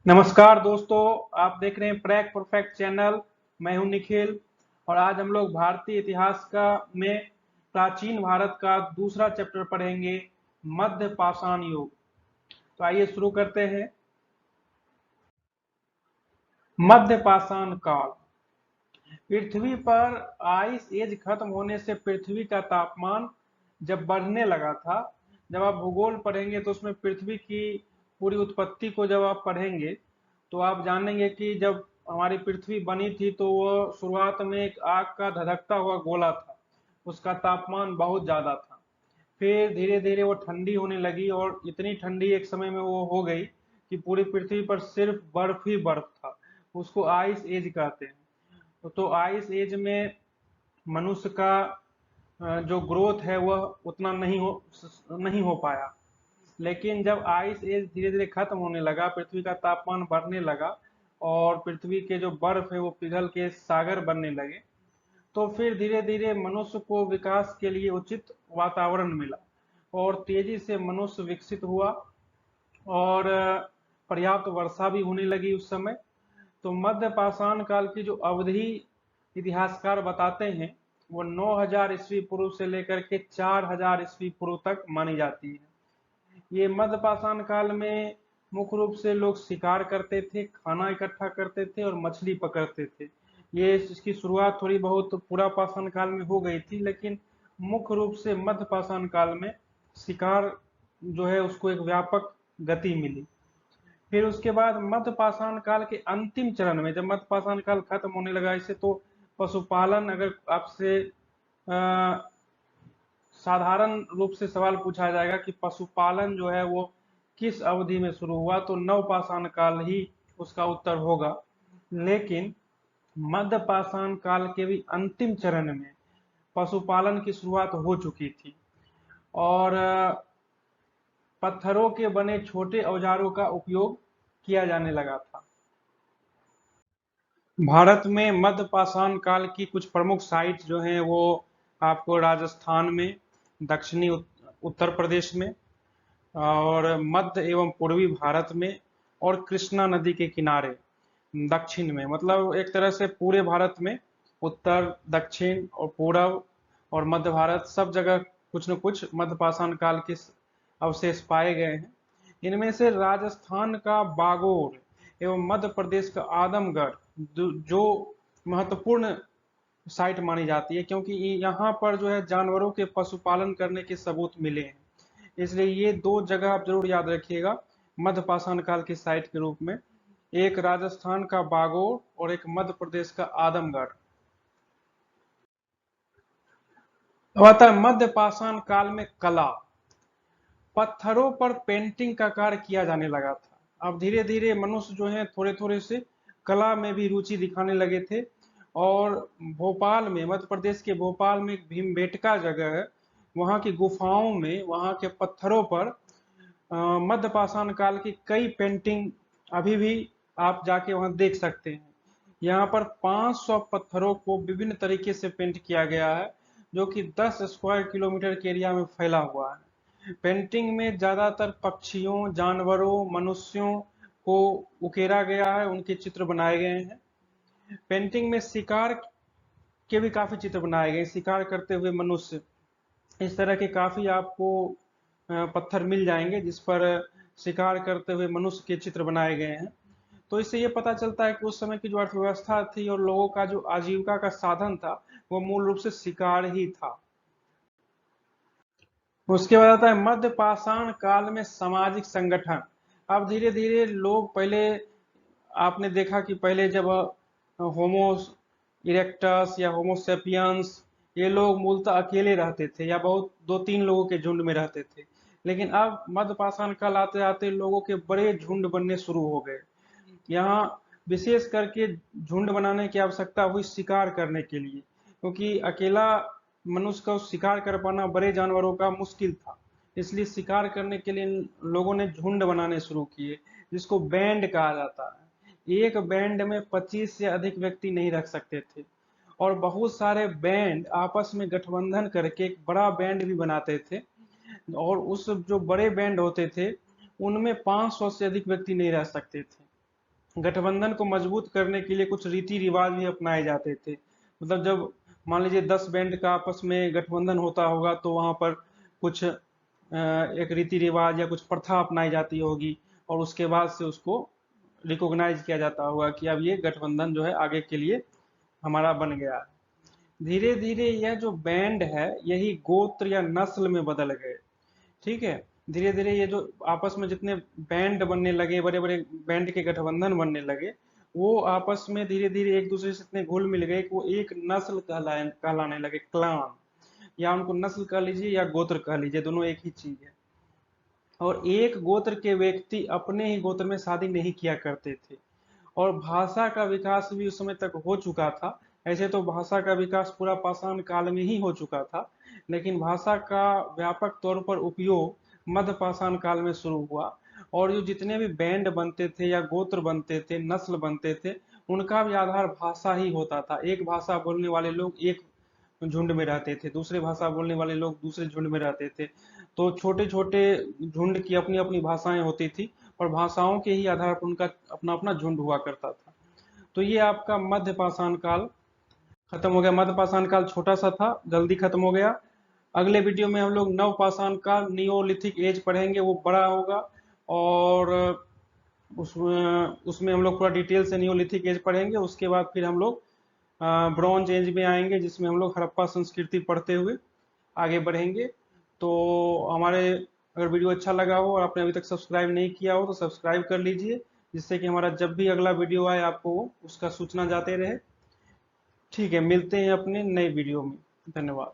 नमस्कार दोस्तों, आप देख रहे हैं प्रैक परफेक्ट चैनल। मैं हूं निखिल और आज हम लोग भारतीय इतिहास का में प्राचीन भारत का दूसरा चैप्टर पढ़ेंगे, मध्य पाषाण युग। तो आइए शुरू करते हैं। मध्य पाषाण काल। पृथ्वी पर आइस एज खत्म होने से पृथ्वी का तापमान जब बढ़ने लगा था। जब आप भूगोल पढ़ेंगे तो उसमें पृथ्वी की पूरी उत्पत्ति को जब आप पढ़ेंगे तो आप जानेंगे कि जब हमारी पृथ्वी बनी थी तो वह शुरुआत में एक आग का धधकता हुआ गोला था। उसका तापमान बहुत ज्यादा था। फिर धीरे धीरे वो ठंडी होने लगी और इतनी ठंडी एक समय में वो हो गई कि पूरी पृथ्वी पर सिर्फ बर्फ ही बर्फ था। उसको आइस एज कहते हैं। तो आइस एज में मनुष्य का जो ग्रोथ है वह उतना नहीं हो पाया। लेकिन जब आइस एज धीरे धीरे खत्म होने लगा, पृथ्वी का तापमान बढ़ने लगा और पृथ्वी के जो बर्फ है वो पिघल के सागर बनने लगे, तो फिर धीरे धीरे मनुष्य को विकास के लिए उचित वातावरण मिला और तेजी से मनुष्य विकसित हुआ और पर्याप्त वर्षा भी होने लगी उस समय। तो मध्य पाषाण काल की जो अवधि इतिहासकार बताते हैं वो 9000 ईस्वी पूर्व से लेकर के 4000 ईस्वी पूर्व तक मानी जाती है। ये मध्य पाषाण काल में मुख्य रूप से लोग शिकार करते थे, खाना इकट्ठा करते थे और मछली पकड़ते थे। ये इसकी शुरुआत थोड़ी बहुत पूरा पाषाण काल में हो गई थी, लेकिन मुख्य रूप से मध्य पाषाण काल में शिकार जो है उसको एक व्यापक गति मिली। फिर उसके बाद मध्य पाषाण काल के अंतिम चरण में जब मध्य पाषाण काल खत्म होने लगा, इसे तो पशुपालन, अगर आपसे साधारण रूप से सवाल पूछा जाएगा कि पशुपालन जो है वो किस अवधि में शुरू हुआ, तो नवपाषाण काल ही उसका उत्तर होगा। लेकिन मध्य पाषाण काल के भी अंतिम चरण में पशुपालन की शुरुआत हो चुकी थी और पत्थरों के बने छोटे औजारों का उपयोग किया जाने लगा था। भारत में मध्य पाषाण काल की कुछ प्रमुख साइट जो हैं वो आपको राजस्थान में, दक्षिणी उत्तर प्रदेश में और मध्य एवं पूर्वी भारत में और कृष्णा नदी के किनारे दक्षिण में, मतलब एक तरह से पूरे भारत में उत्तर, दक्षिण और पूर्व और मध्य भारत सब जगह कुछ न कुछ मध्य पाषाण काल के अवशेष पाए गए हैं। इनमें से राजस्थान का बागोर एवं मध्य प्रदेश का आदमगढ़ जो महत्वपूर्ण साइट मानी जाती है, क्योंकि यहाँ पर जो है जानवरों के पशुपालन करने के सबूत मिले हैं। इसलिए ये दो जगह आप जरूर याद रखिएगा मध्य पाषाण काल की साइट के रूप में, एक राजस्थान का बागोर और एक मध्य प्रदेश का आदमगढ़। अब आता है मध्य पाषाण काल में कला। पत्थरों पर पेंटिंग का कार्य किया जाने लगा था। अब धीरे धीरे मनुष्य जो है थोड़े थोड़े से कला में भी रुचि दिखाने लगे थे और भोपाल में, मध्य प्रदेश के भोपाल में एक भीमबेटका जगह है, वहां की गुफाओं में, वहां के पत्थरों पर मध्य पाषाण काल की कई पेंटिंग अभी भी आप जाके वहां देख सकते हैं। यहाँ पर 500 पत्थरों को विभिन्न तरीके से पेंट किया गया है, जो कि 10 स्क्वायर किलोमीटर के एरिया में फैला हुआ है। पेंटिंग में ज्यादातर पक्षियों, जानवरों, मनुष्यों को उकेरा गया है, उनके चित्र बनाए गए हैं। पेंटिंग में शिकार के भी काफी चित्र बनाए गए, शिकार करते हुए मनुष्य, इस तरह के काफी आपको पत्थर मिल जाएंगे जिस पर शिकार करते हुए मनुष्य के चित्र बनाए गए हैं। तो इससे ये पता चलता है कि उस समय की जो अर्थव्यवस्था थी और लोगों का जो आजीविका का साधन था वो मूल रूप से शिकार ही था। उसके बाद आता है मध्य पाषाण काल में सामाजिक संगठन। अब धीरे धीरे लोग, पहले आपने देखा कि पहले जब होमो इरेक्टस या होमोसेपियंस, ये लोग मूलतः अकेले रहते थे या बहुत दो तीन लोगों के झुंड में रहते थे। लेकिन अब मध्य पाषाण काल आते आते लोगों के बड़े झुंड बनने शुरू हो गए। यहाँ विशेष करके झुंड बनाने की आवश्यकता हुई शिकार करने के लिए, क्योंकि अकेला मनुष्य का शिकार कर पाना बड़े जानवरों का मुश्किल था। इसलिए शिकार करने के लिए लोगों ने झुंड बनाने शुरू किए, जिसको बैंड कहा जाता है। एक बैंड में 25 से अधिक व्यक्ति नहीं रख सकते थे और बहुत सारे बैंड आपस में गठबंधन करके एक बड़ा बैंड भी बनाते थे और उस जो बड़े बैंड होते थे उनमें 500 से अधिक व्यक्ति नहीं रह सकते थे। गठबंधन को मजबूत करने के लिए कुछ रीति रिवाज भी अपनाए जाते थे। मतलब जब मान लीजिए 10 बैंड का आपस में गठबंधन होता होगा तो वहां पर कुछ एक रीति रिवाज या कुछ प्रथा अपनाई जाती होगी, और उसके बाद से उसको रिकॉग्नाइज किया जाता होगा कि अब ये गठबंधन जो है आगे के लिए हमारा बन गया। धीरे धीरे यह जो बैंड है यही गोत्र या नस्ल में बदल गए। ठीक है, धीरे धीरे ये जो आपस में जितने बैंड बनने लगे, बड़े बड़े बैंड के गठबंधन बनने लगे, वो आपस में धीरे धीरे एक दूसरे से इतने घुल मिल गए कि वो एक नस्ल कहलाने लगे, क्लान, या उनको नस्ल कह लीजिए या गोत्र कह लीजिए, दोनों एक ही चीज है। और एक गोत्र के व्यक्ति अपने ही गोत्र में शादी नहीं किया करते थे, और भाषा का विकास भी उस समय तक हो चुका था। ऐसे तो भाषा का विकास पूरा पाषाण काल में ही हो चुका था, लेकिन भाषा का व्यापक तौर पर उपयोग मध्य पाषाण काल में शुरू हुआ। और जो जितने भी बैंड बनते थे या गोत्र बनते थे, नस्ल बनते थे, उनका भी आधार भाषा ही होता था। एक भाषा बोलने वाले लोग एक झुंड में रहते थे, दूसरे भाषा बोलने वाले लोग दूसरे झुंड में रहते थे। तो छोटे छोटे झुंड की अपनी अपनी भाषाएं होती थी, और भाषाओं के ही आधार पर उनका अपना अपना झुंड हुआ करता था। तो ये आपका मध्य पाषाण काल खत्म हो गया। मध्य पाषाण काल छोटा सा था, जल्दी खत्म हो गया। अगले वीडियो में हम लोग नव पाषाण काल, नियोलिथिक एज पढ़ेंगे, वो बड़ा होगा। और उसमें हम लोग पूरा डिटेल से नियोलिथिक एज पढ़ेंगे। उसके बाद फिर हम लोग ब्रॉन्ज एज में आएंगे, जिसमें हम लोग हड़प्पा संस्कृति पढ़ते हुए आगे बढ़ेंगे। तो हमारे अगर वीडियो अच्छा लगा हो और आपने अभी तक सब्सक्राइब नहीं किया हो तो सब्सक्राइब कर लीजिए, जिससे कि हमारा जब भी अगला वीडियो आए आपको उसका सूचना जाते रहे। ठीक है, मिलते हैं अपने नए वीडियो में। धन्यवाद।